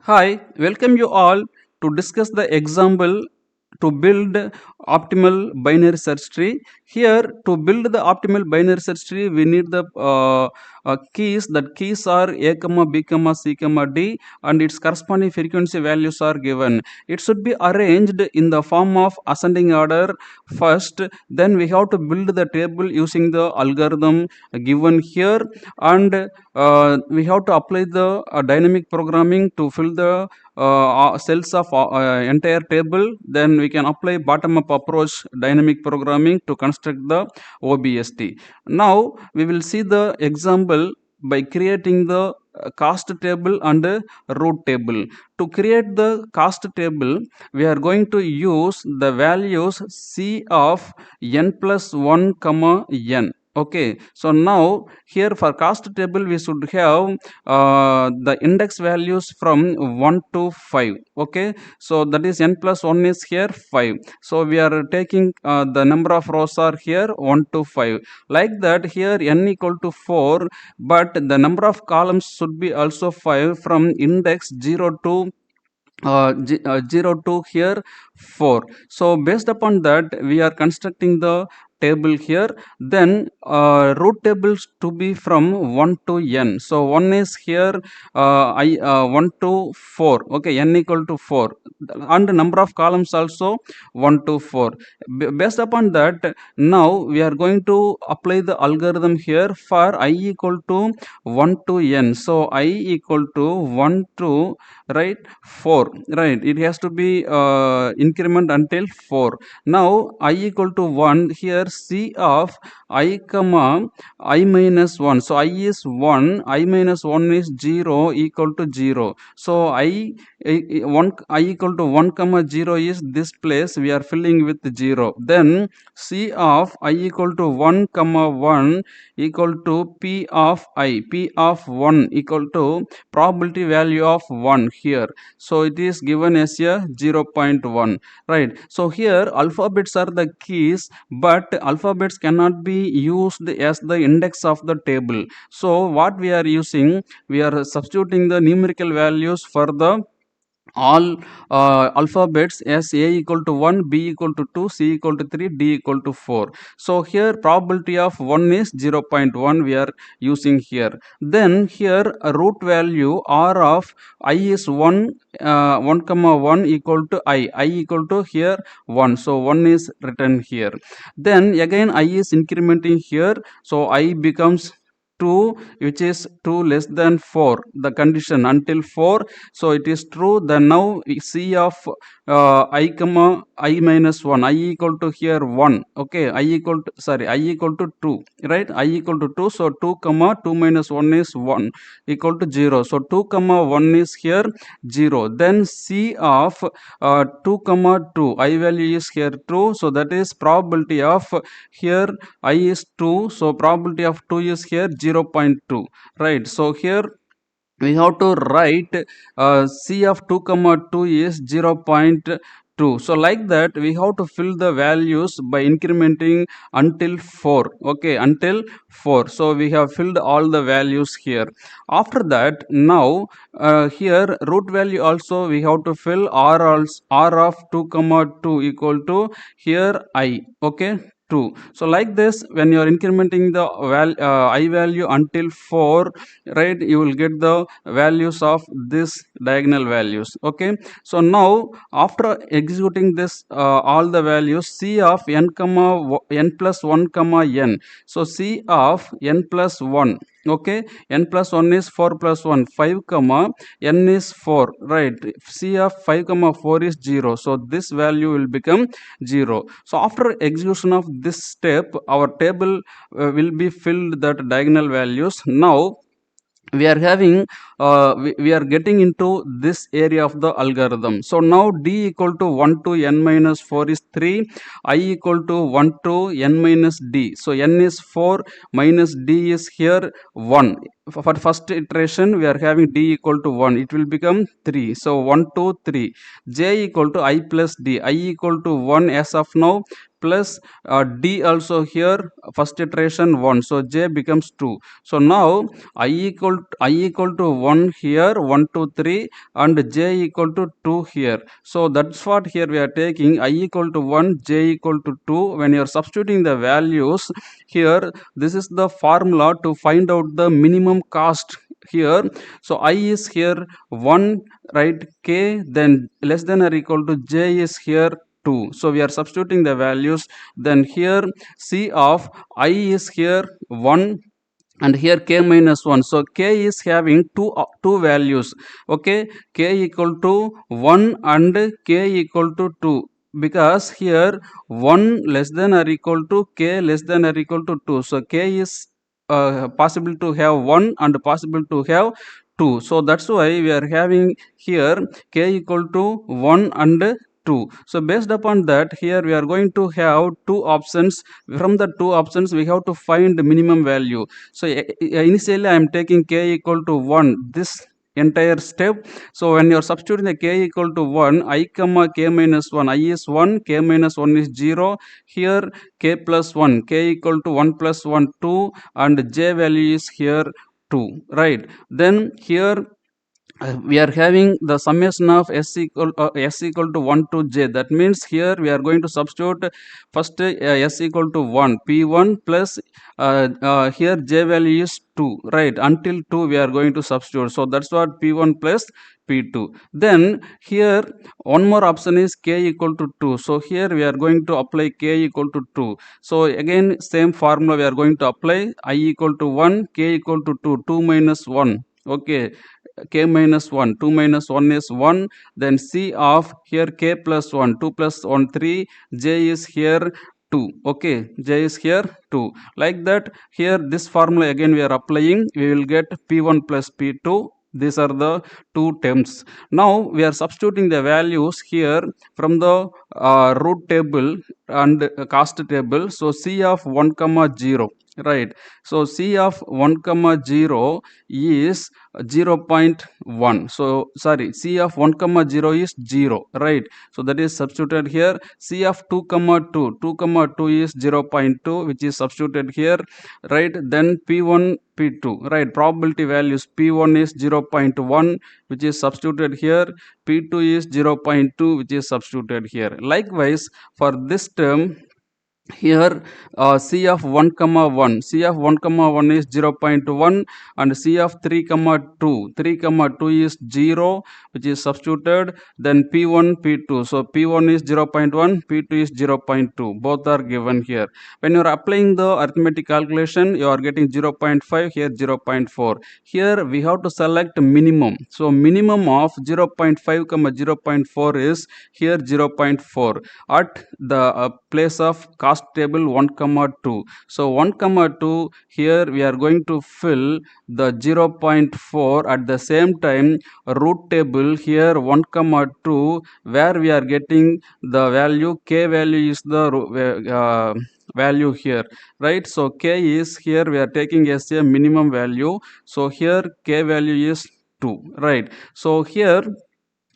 Hi, welcome you all to discuss the example to build optimal binary search tree. Here, to build the optimal binary search tree, we need the keys. That keys are a comma b comma c comma d, and its corresponding frequency values are given. It should be arranged in the form of ascending order first. Then we have to build the table using the algorithm given here, and we have to apply the dynamic programming to fill the cells of entire table. Then we can apply bottom up approach dynamic programming to construct the OBST. Now we will see the example by creating the cost table and root table. To create the cost table, we are going to use the values c of n plus 1 comma n. Okay, so now here for cost table we should have the index values from 1 to 5. Okay, so that is n plus 1 is here 5. So we are taking the number of rows are here 1 to 5. Like that, here n equal to 4, but the number of columns should be also 5 from index 0 to 0 to here 4. So based upon that we are constructing the table here. Then root tables to be from 1 to n. So 1 is here 1 to 4. Okay, n equal to 4, and number of columns also 1 to 4. Based upon that, now we are going to apply the algorithm here for I equal to 1 to n. So I equal to 1 to, right, 4, right, it has to be increment until 4. Now I equal to 1, here c of I comma I minus 1. So I is 1, I minus 1 is 0 equal to 0. So I 1 I equal to 1 comma 0 is this place we are filling with 0. Then c of I equal to 1 comma 1 equal to p of I. P of 1 equal to probability value of 1 here. So it is given as a 0.1, right. So here alphabets are the keys, but alphabets cannot be used as the index of the table. So what we are using, we are substituting the numerical values for the all alphabets as a equal to 1, b equal to 2, c equal to 3, d equal to 4. So here probability of 1 is 0.1 we are using here. Then here a root value r of I is 1, 1 comma 1 equal to I equal to here 1. So 1 is written here. Then again I is incrementing here, so I becomes 2, which is 2 less than 4, the condition until 4. So it is true. Then now we c of I comma I minus 1, I equal to here 1. Okay, I equal to, sorry, I equal to 2, right, I equal to 2. So 2 comma 2 minus 1 is 1 equal to 0. So 2 comma 1 is here 0. Then c of 2 comma 2, I value is here 2. So that is probability of here I is 2. So probability of 2 is here 0.2, right. So here we have to write c of 2 comma 2 is 0.2. So like that we have to fill the values by incrementing until 4. Okay, until 4. So we have filled all the values here. After that, now here root value also we have to fill r of 2 comma 2 equal to here I. Okay, 2. So like this, when you are incrementing the I value until 4, right, you will get the values of this diagonal values. Okay, so now after executing this all the values, c of n comma n plus 1 comma n. So c of n plus 1, okay, n plus 1 is 4 plus 1, 5 comma n is 4, right. C of 5 comma 4 is 0. So this value will become 0. So after execution of this step, our table will be filled that diagonal values. Now we are having we are getting into this area of the algorithm. So now d equal to 1 to n minus 4 is 3, I equal to 1 to n minus d. So n is 4 minus d is here 1. For first iteration we are having d equal to 1, it will become 3. So 1 to 3. J equal to I plus d, I equal to 1 as of now, plus d also here, first iteration 1, so j becomes 2. So now I equal to 1 here, 1 2 3, and j equal to 2 here. So that's what here we are taking, I equal to 1, j equal to 2. When you are substituting the values here, this is the formula to find out the minimum cost here. So I is here 1, right, k, then less than or equal to j is here 2. So we are substituting the values. Then here c of I is here 1, and here k minus 1. So k is having two values. Okay, k equal to 1 and k equal to 2, because here 1 less than or equal to k less than or equal to 2. So k is possible to have 1 and possible to have 2. So that's why we are having here k equal to 1 and 2. So based upon that, here we are going to have two options. From the two options we have to find the minimum value. So initially I am taking k equal to 1, this entire step. So when you are substituting the k equal to 1, I comma k minus 1, I is 1, k minus 1 is 0. Here k plus 1, k equal to 1 plus 1 2, and j value is here 2, right. Then here we are having the summation of s equal to 1 to j. That means here we are going to substitute first s equal to 1, p1 plus here j value is 2, right, until 2 we are going to substitute. So that's what p1 plus p2. Then here one more option is k equal to 2. So here we are going to apply k equal to 2. So again same formula we are going to apply, I equal to 1, k equal to 2, 2 minus 1. Okay, k minus 1, 2 minus 1 is 1. Then c of here k plus 1, 2 plus 1 3, j is here 2. Okay, j is here 2. Like that, here this formula again we are applying, we will get p1 plus p2. These are the two terms. Now we are substituting the values here from the root table and cost table. So c of 1 comma 0, right. So c of 1 comma 0 is 0.1. So sorry, c of 1 comma 0 is 0, right. So that is substituted here. C of 2 comma 2, 2 comma 2 is 0.2, which is substituted here, right. Then p1 p2, right, probability values, p1 is 0.1, which is substituted here, p2 is 0.2, which is substituted here. Likewise for this term here, c of 1 comma 1, c of 1 comma 1 is 0.1, and c of 3 comma 2, 3 comma 2 is 0, which is substituted. Then p1 p2, so p1 is 0.1, p2 is 0.2, both are given here. When you are applying the arithmetic calculation, you are getting 0.5, here 0.4. Here we have to select minimum. So minimum of 0.5 comma 0.4 is here 0.4 at the place of cost table 1 comma 2. So 1 comma 2, here we are going to fill the 0.4. At the same time root table here 1 comma 2, where we are getting the value, k value is the value here, right. So k is here we are taking as a minimum value. So here k value is 2, right. So here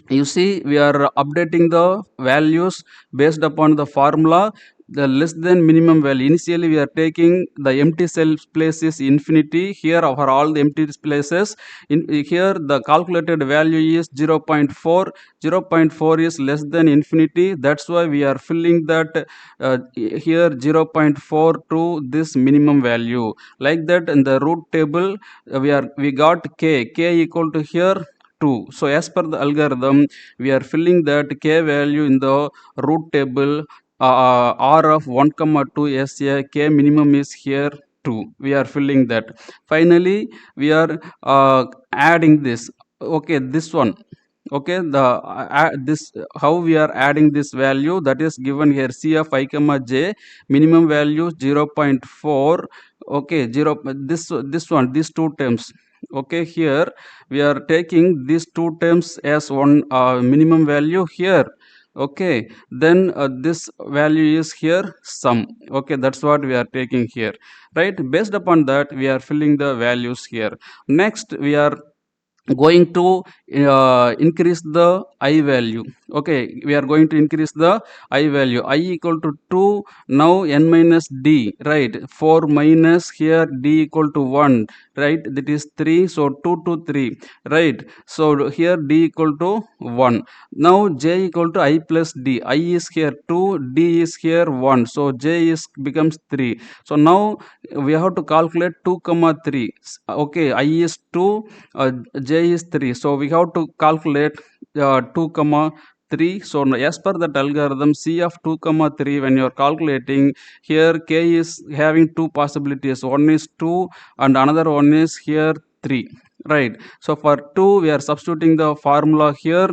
you see we are updating the values based upon the formula, the less than minimum value. Initially we are taking the empty cell place is infinity, here for all the empty places here the calculated value is 0.4. 0.4 is less than infinity, that's why we are filling that here 0.4 to this minimum value. Like that in the root table we got k equal to here 2. So as per the algorithm, we are filling that k value in the root table r of 1 comma 2 as a k minimum is here 2. We are filling that. Finally, we are adding this. Okay, this one. Okay, the this how we are adding this value, that is given here, c of I comma j, minimum value 0.4. Okay, 0, this one, these two terms. Okay, here we are taking these two terms as one minimum value here. Okay, then this value is here sum. Okay, that's what we are taking here, right. Based upon that we are filling the values here. Next we are going to increase the I value. Okay, we are going to increase the I value. I equal to 2. Now n minus d, right? 4 minus here d equal to 1, right? That is 3, so 2 to 3, right? So here d equal to 1. Now j equal to I plus d. I is here 2, d is here 1, so j is becomes 3. So now we have to calculate 2 comma 3. Okay, I is 2, uh, j is 3, so we have to calculate 2 comma 3. So as per that algorithm, c of 2 comma 3, when you are calculating, here k is having two possibilities. One is 2 and another one is here 3, right? So for 2 we are substituting the formula here.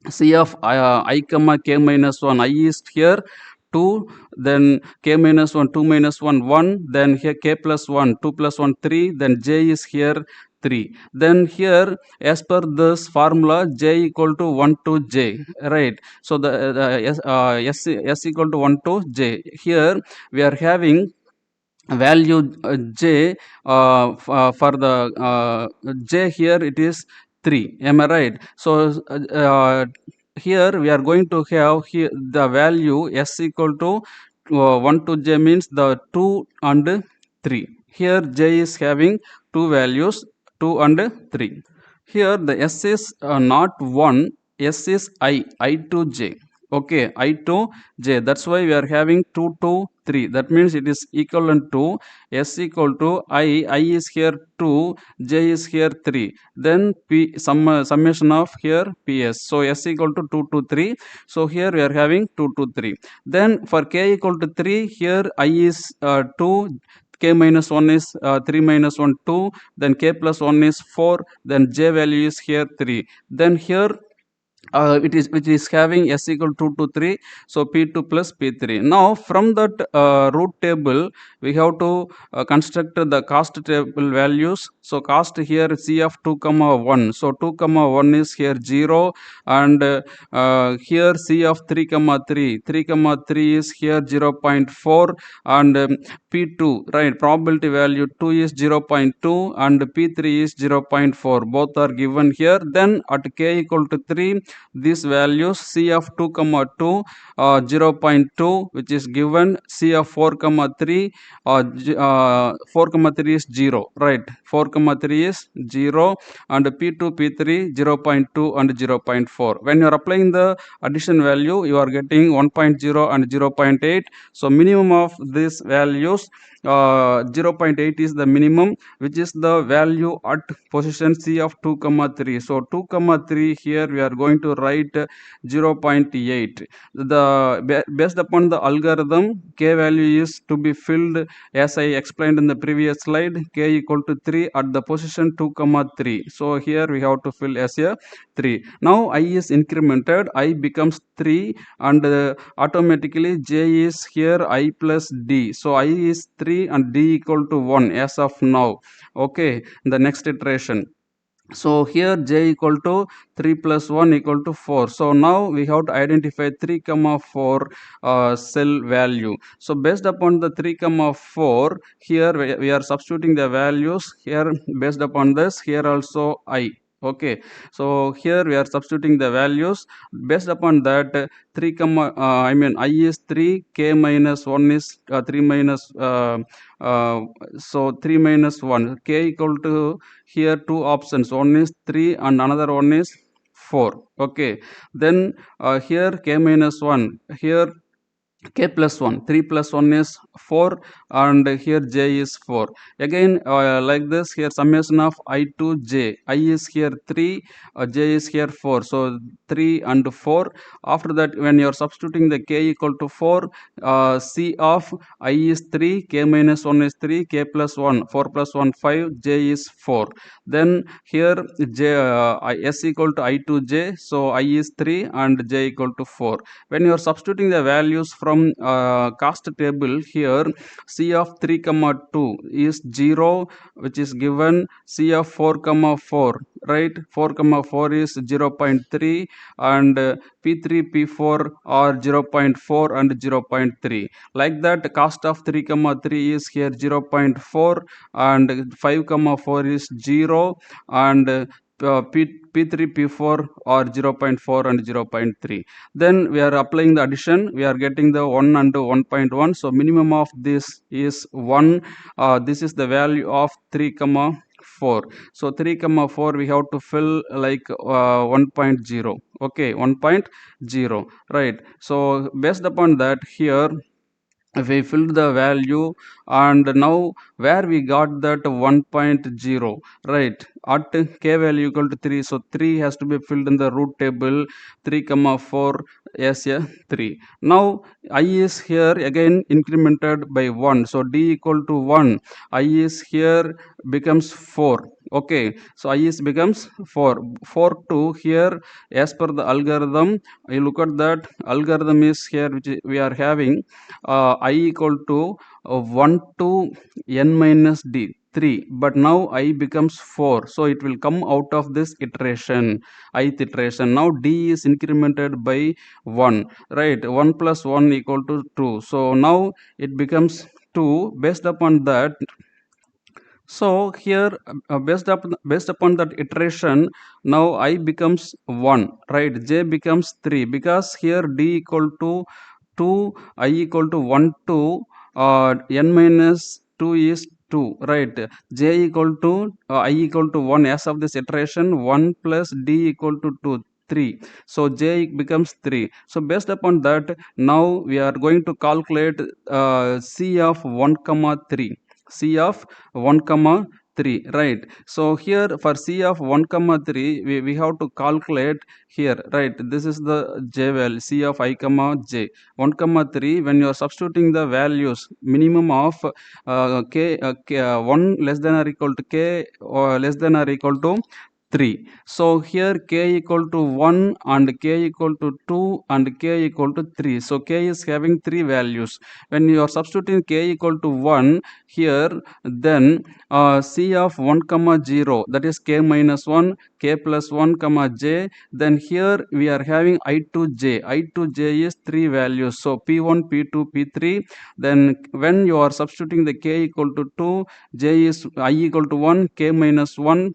C of I comma k minus 1, I is here 2, then k minus 1, 2 minus 1, 1, then here k plus 1, 2 plus 1, 3, then j is here 3. Then here, as per this formula, j equal to 1 to j, right? So the s equal to 1 to j. Here we are having value j, for the j here it is 3. Am I right? So here we are going to have here the value s equal to 1 to j, means the 2 and 3. Here j is having two values, 2 and 3. Here the s is not 1, s is I to j. Okay, I to j. That's why we are having 2 to 3. That means it is equivalent to s equal to I is here 2, j is here 3. Then p summation of here ps. So s equal to 2 to 3. So here we are having 2 to 3. Then for k equal to 3, here I is 2, k minus 1 is 3 minus 1 2, then k plus 1 is 4, then j value is here 3. Then here it is which is having s equal to 3, so p2 plus p3. Now from that root table we have to construct the cost table values. So cost here c of 2 comma 1, so 2 comma 1 is here 0, and here c of 3 comma 3, 3 comma 3 is here 0.4, and p2, right, probability value 2 is 0.2 and p3 is 0.4, both are given here. Then at k equal to 3, these values c of 2 comma 2, 0.2, which is given. C of 4 comma 3, 4 comma 3 is 0, right? 4 comma 3 is 0, and p2 p3 0.2 and 0.4. When you are applying the addition value, you are getting 1.0 and 0.8. So minimum of these values, 0.8 is the minimum, which is the value at position c of 2 comma 3. So 2 comma 3, here we are going to write 0.8. Based upon the algorithm, k value is to be filled as I explained in the previous slide, k equal to 3 at the position 2 comma 3. So here we have to fill as a 3. Now I is incremented, I becomes 3, and automatically j is here I plus d. So I is 3 and d equal to 1 as of now. Okay, the next iteration. So here j equal to 3 plus 1 equal to 4. So now we have to identify 3 comma 4 cell value. So based upon the 3 comma 4, here we are substituting the values here. Based upon this, here also I. Okay, so here we are substituting the values. Based upon that, 3 comma I mean I is 3, k minus 1 is 3 minus uh, so 3 minus 1, k equal to, here two options, one is 3 and another one is 4. Okay, then here k minus 1, here k plus 1, 3 plus 1 is 4, and here j is 4. Again like this, here summation of I to j. I is here 3, j is here 4, so 3 and 4. After that, when you are substituting the k equal to 4, c of I is 3, k minus 1 is 3, k plus 1, 4 plus 1 5, j is 4. Then here j s equal to I to j, so I is 3 and j equal to 4. When you are substituting the values from cost table, here c of 3 comma 2 is 0, which is given. C of 4 comma 4, right, 4 comma 4 is 0.3, and p3 p4 are 0.4 and 0.3. Like that, cost of 3 comma 3 is here 0.4, and 5 comma 4 is 0, and P3, P4 or 0.4 and 0.3. Then we are applying the addition. We are getting the 1 and 1.1. So minimum of this is 1. This is the value of 3 comma 4. So 3 comma 4 we have to fill like 1.0. Okay, 1.0. Right. So based upon that, here we filled the value, and now where we got that 1.0, right, at k value equal to 3. So 3 has to be filled in the root table. 3 comma 4 as a 3. Now I is here again incremented by 1, so d equal to 1. I is here becomes 4. Okay, so I is becomes 4. 4 to here, as per the algorithm, you look at that algorithm is here, which we are having I equal to 1 to n minus d 3, but now I becomes 4, so it will come out of this iteration, ith iteration. Now d is incremented by 1, right? 1 plus 1 equal to 2, so now it becomes 2. Based upon that, so here based upon that iteration, now I becomes 1, right? J becomes 3, because here d equal to 2, I equal to 1 to n minus 2 is 2, right? J equal to I equal to 1. As of this iteration, 1 plus d equal to 2, 3. So j becomes 3. So based upon that, now we are going to calculate c of 1 comma 3. C of 1 comma 3, right? So here for C of 1 comma 3, we have to calculate here, right? This is the j value, C of I comma j 1 comma 3. When you are substituting the values, minimum of k 1 less than or equal to k or less than or equal to 3. So here k equal to 1 and k equal to 2 and k equal to 3. So k is having 3 values. When you are substituting k equal to 1 here, then c of 1 comma 0, that is k minus 1, k plus 1 comma j. Then here we are having I to j. I to j is 3 values. So p1, p2, p3. Then when you are substituting the k equal to 2, j is I equal to 1, k minus 1,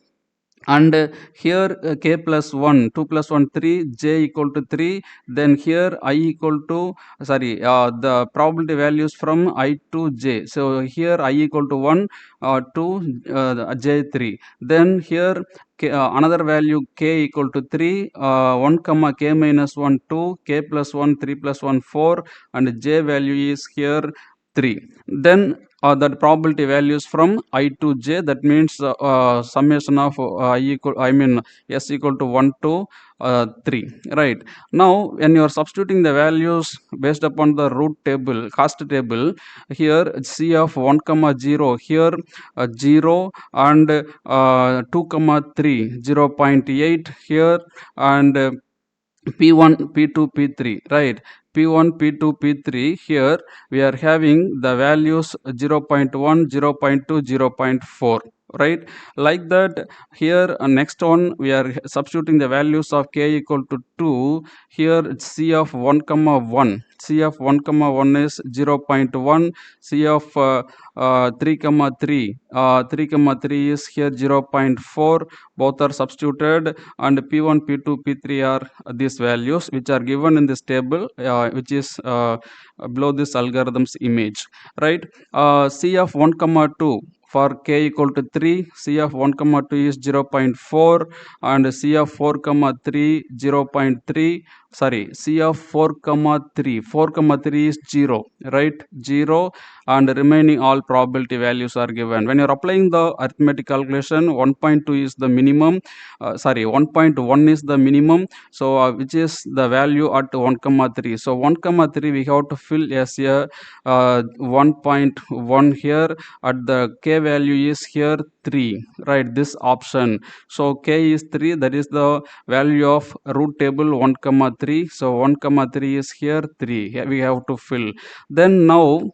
and here k plus 1, 2 plus 1 3, j equal to 3. Then here I equal to, sorry, the probability values from I to j. So here I equal to 1 to j3. Then here another value k equal to 3, 1 comma k minus 1 2, k plus 1 3 plus 1 4, and j value is here 3. Then that probability values from I to j, that means summation of I equal, I mean s equal to 1 to 3, right? Now when you are substituting the values based upon the root table, cost table, here c of 1 comma 0, here 0, and 2 comma 3 0.8 here, and P1, P2, P3, right? P1, P2, P3, here we are having the values 0.1, 0.2, 0.4, right? Like that, here next one we are substituting the values of k equal to 2. Here c of 1 comma 1. C of 1 comma 1 is 0.1. C of 3 comma 3. 3 comma 3 is here 0.4. Both are substituted, and P1, P2, P3 are these values which are given in this table, which is below this algorithm's image, right? C of 1 comma 2 for k equal to 3, c of 1 comma 2 is 0.4, and c of 4 comma 3 0.3. Sorry, c of 4 comma 3, 4 comma 3 is 0, right? 0, and remaining all probability values are given. When you're applying the arithmetic calculation, 1.2 is the minimum, sorry, 1.1 is the minimum, so which is the value at 1 comma 3. So 1 comma 3 we have to fill as a 1.1 here, at the k value is here 3, right? This option. So k is 3, that is the value of root table 1 comma 3. So 1 comma 3 is here 3. Here we have to fill. Then now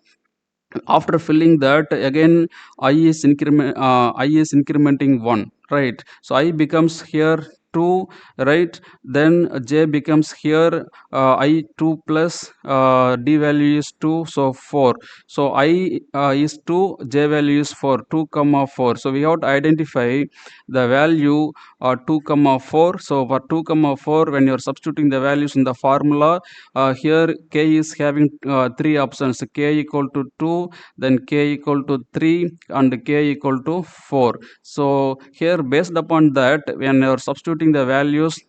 after filling that, again I is incrementing 1, right? So I becomes here 2, right? Then j becomes here I 2 plus d value is 2, so 4. So I is 2, j value is 4, 2 comma 4. So we have to identify the value 2 comma 4. So for 2 comma 4, when you're substituting the values in the formula, here k is having three options: k equal to 2, then k equal to 3, and k equal to 4. So here, based upon that, when you're substituting the values,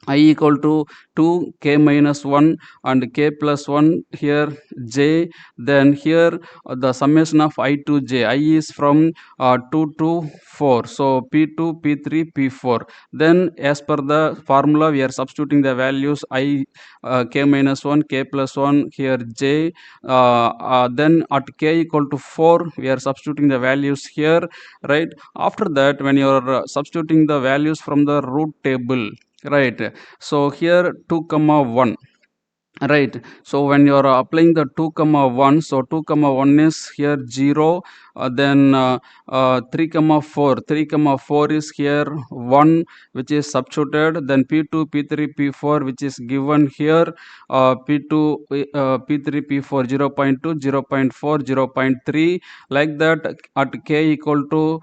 I equal to 2, k minus 1, and k plus 1, here j. Then here the summation of I to j, I is from 2 to 4, so p2, p3, p4. Then as per the formula, we are substituting the values: I k minus 1, k plus 1, here j. Then at k equal to 4, we are substituting the values here, right? After that, when you are substituting the values from the root table, right? So here 2 comma 1, right? So when you are applying the 2 comma 1, so 2 comma 1 is here 0. Then 3 comma 4, 3 comma 4 is here 1, which is substituted. Then p2, p3, p4, which is given here, p2, p3, p4, 0 0.2, 0 0.4, 0 0.3, like that. At k equal to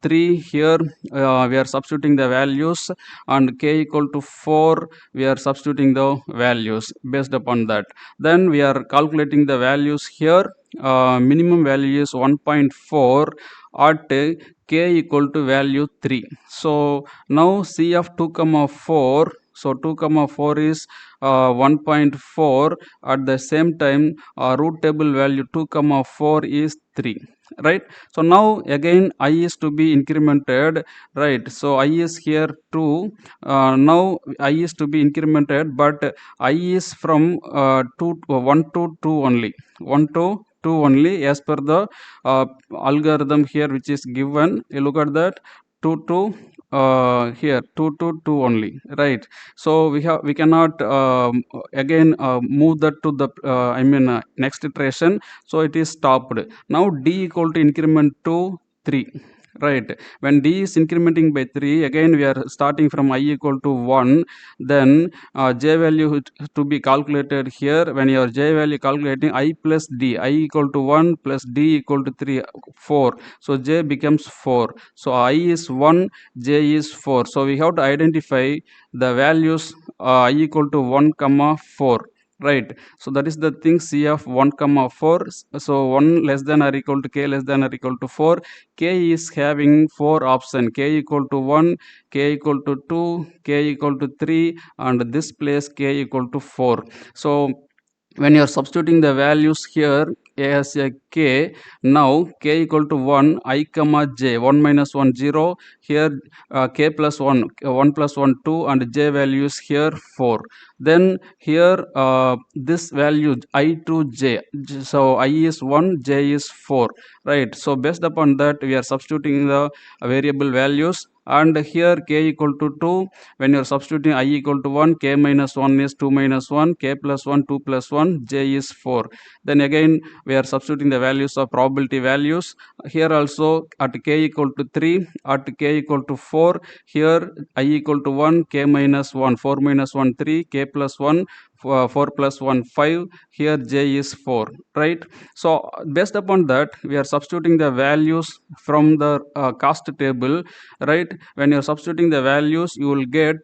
3, here we are substituting the values, and k equal to 4, we are substituting the values based upon that. Then we are calculating the values here. Minimum value is 1.4 at k equal to value 3. So now c of 2 comma 4, so 2 comma 4 is 1.4. At the same time, root table value 2 comma 4 is 3, right? So now again I is to be incremented, right? So I is here 2. Now I is to be incremented, but I is from 1 to 2 only, 1 to 2 only, as per the algorithm here which is given. You look at that, 2 to here 2 to 2 only, right? So we cannot again move that to the next iteration, so it is stopped. Now d equal to increment to 3, right? When d is incrementing by 3, again we are starting from I equal to 1. Then j value to be calculated here. When your j value calculating, I plus d, I equal to 1 plus d equal to 3, 4. So j becomes 4. So I is 1, j is 4. So we have to identify the values I equal to 1 comma 4, right? So that is the thing, c of 1 comma 4. So 1 less than or equal to k less than or equal to 4. K is having 4 option: k equal to 1, k equal to 2, k equal to 3, and this place k equal to 4. So when you are substituting the values here as a k, now k equal to 1, I comma j, 1 minus 1 0, here k plus 1, 1 plus 1 2, and j values here 4. Then here this value I to j, so I is 1, j is 4, right? So based upon that, we are substituting the variable values. And here k equal to 2, when you are substituting I equal to 1, k minus 1 is 2 minus 1, k plus 1 2 plus 1, j is 4. Then again we are substituting the values of probability values. Here also at k equal to 3, at k equal to 4, here I equal to 1, k minus 1, 4 minus 1 3, k plus 1 4 plus 1 5, here j is 4, right? So based upon that, we are substituting the values from the cost table, right? When you are substituting the values, you will get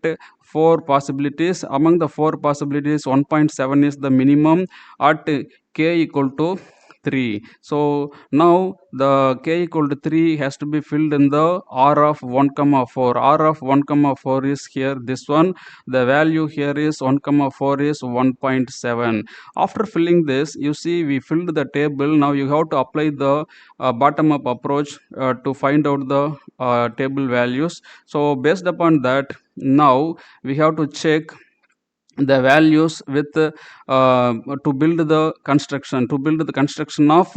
4 possibilities. Among the 4 possibilities, 1.7 is the minimum at k equal to 3. So now the k equal to 3 has to be filled in the r of 1 comma 4. R of 1 comma 4 is here, this one. The value here is 1 comma 4 is 1.7. After filling this, you see we filled the table. Now you have to apply the bottom up approach to find out the table values. So based upon that, now we have to check the values with to build the construction of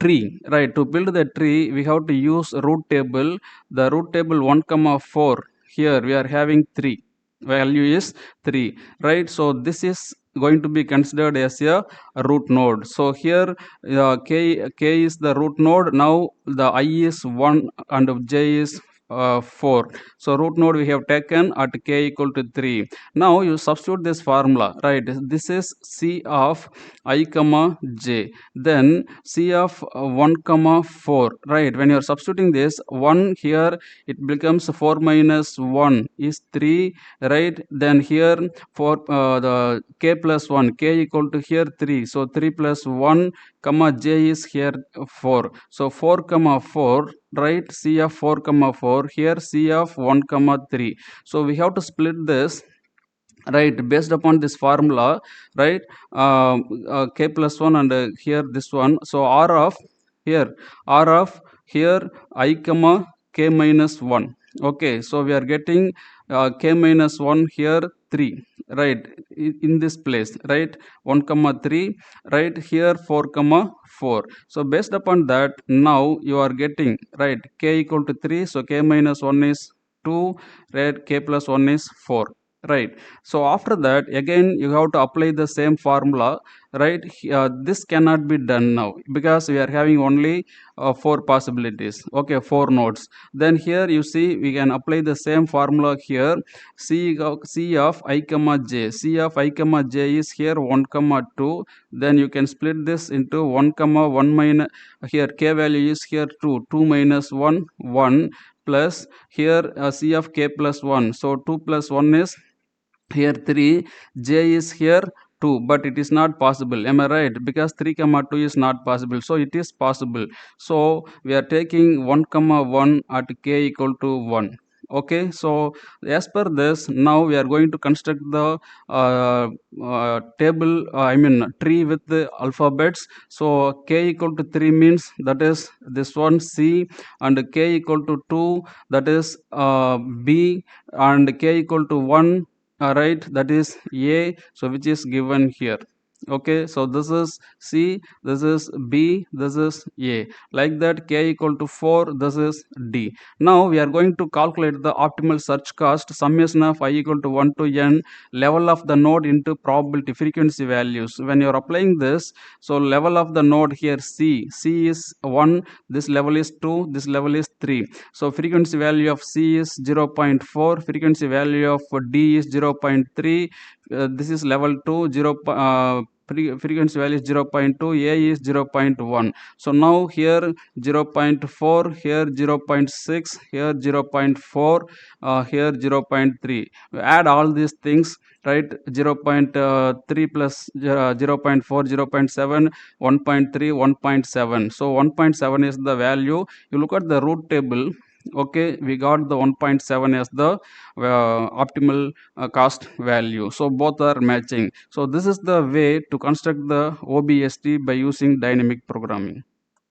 tree, right? To build the tree, we have to use root table. The root table 1 comma 4, here we are having 3, value is 3, right? So this is going to be considered as a root node. So here k is the root node. Now the I is 1 and j is 4. So root node we have taken at k equal to 3. Now you substitute this formula, right? This is C of I comma j. Then C of 1 comma 4, right? When you are substituting this 1 here, it becomes 4 minus 1 is 3, right? Then here for the k plus 1, k equal to here 3. So 3 plus 1 comma j is here 4. So 4 comma 4, right? C of 4 comma 4, here C of 1 comma 3. So we have to split this, right, based upon this formula, right? K plus 1 and here this one. So here r of here I comma k minus 1. Okay, so we are getting k minus 1 here 3, right, in this place, right? 1 comma 3, right, here 4 comma 4. So based upon that, now you are getting, right, k equal to 3, so k minus 1 is 2, right, k plus 1 is 4, right? So after that, again you have to apply the same formula, right? This cannot be done now because we are having only four possibilities, okay, four nodes. Then here you see we can apply the same formula here. C of I comma j, C of I comma j is here 1 comma 2. Then you can split this into 1 comma 1 minus, here k value is here 2, 2 minus 1 1, plus here C of k plus 1. So 2 plus 1 is here 3, j is here 2, but it is not possible, am I right? Because 3 comma 2 is not possible, so it is possible. So we are taking 1 comma 1 at k equal to 1. Okay, so as per this, now we are going to construct the table, I mean tree with the alphabets. So k equal to 3 means that is this one C, and k equal to 2, that is B, and k equal to 1, right, that is A, so which is given here. Okay, so this is C, this is B, this is A, like that. K equal to 4, this is D. Now we are going to calculate the optimal search cost, summation of I equal to 1 to n, level of the node into probability frequency values. When you are applying this, so level of the node here C is 1, this level is 2, this level is 3. So frequency value of C is 0.4, frequency value of D is 0.3, this is level 2, frequency value is 0.2, A is 0.1. So now here 0.4, here 0.6, here 0.4, here 0.3. We add all these things, right? 0.3 plus 0.4, 0.7, 1.3, 1.7. So 1.7 is the value. You look at the root table. Okay, we got the 1.7 as the optimal cost value. So both are matching. So this is the way to construct the OBST by using dynamic programming.